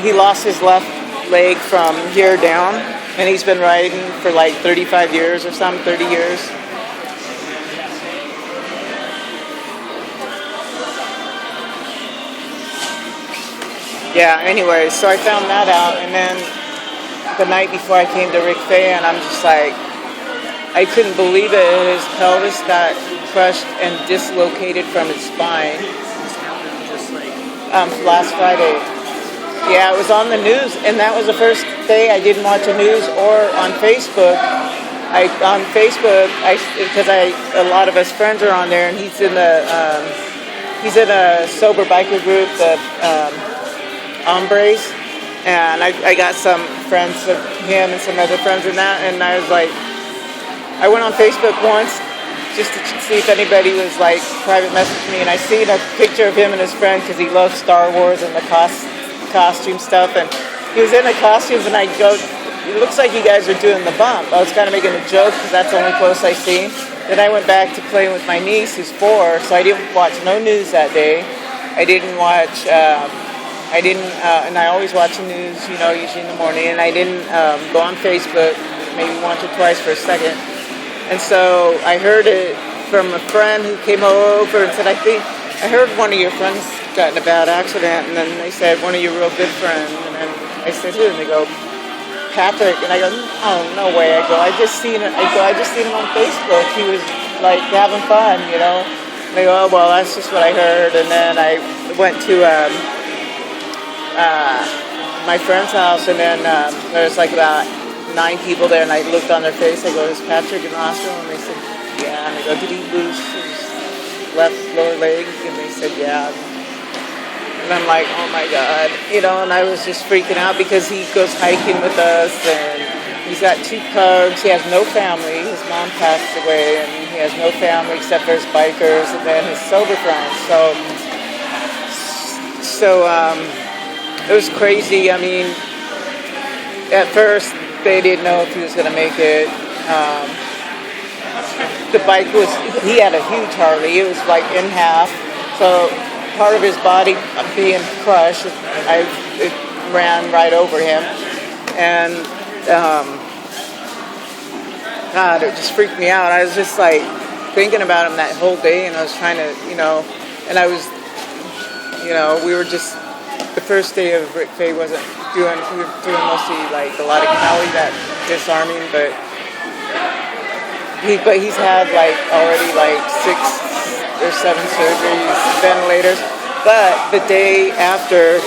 he lost his left leg from here down, and he's been riding for like 35 years or something, 30 years. Yeah, anyway, so I found that out, and then the night before I came to Rick Faye, and I'm just like, I couldn't believe it. His pelvis got crushed and dislocated from his spine. Last Friday. Yeah, it was on the news, and that was the first day I didn't watch the news or on Facebook. Because a lot of us friends are on there, and he's in a sober biker group, the Hombres, and I got some friends of him and some other friends in that, and I was like, I went on Facebook once just to see if anybody was like private messaging me, and I seen a picture of him and his friend because he loves Star Wars and the costume stuff, and he was in the costumes, and I go, it looks like you guys are doing the bump. I was kind of making a joke because that's the only close I seen. Then I went back to playing with my niece who's 4, so I didn't watch no news that day. I didn't watch, and I always watch the news, usually in the morning, and I didn't go on Facebook maybe once or twice for a second. And so I heard it from a friend who came over and said, I heard one of your friends got in a bad accident, and then they said, one of your real good friends, and then I said, who? And they go, Patrick, and I go, oh, no way. I just seen him on Facebook. He was like having fun, And they go, oh, well, that's just what I heard. And then I went to my friend's house, and then there was like about 9 people there, and I looked on their face. I go, is Patrick in the hospital? And they said, yeah. And I go, did he lose his left lower leg? And they said, yeah. And I'm like, oh my God, and I was just freaking out because he goes hiking with us, and he's got 2 pugs. He has no family. His mom passed away, and he has no family except for his bikers and then his sober friends. So it was crazy. I mean, at first they didn't know if he was going to make it. The bike he had a huge Harley. It was like in half. So part of his body being crushed, it ran right over him, and God, it just freaked me out. I was just like thinking about him that whole day, and I was trying to, and I was, we were just, the first day of Rick Faye we were doing mostly like a lot of Cali, that disarming, but he's had like already like 6 or 7 surgeries, ventilators, but the day after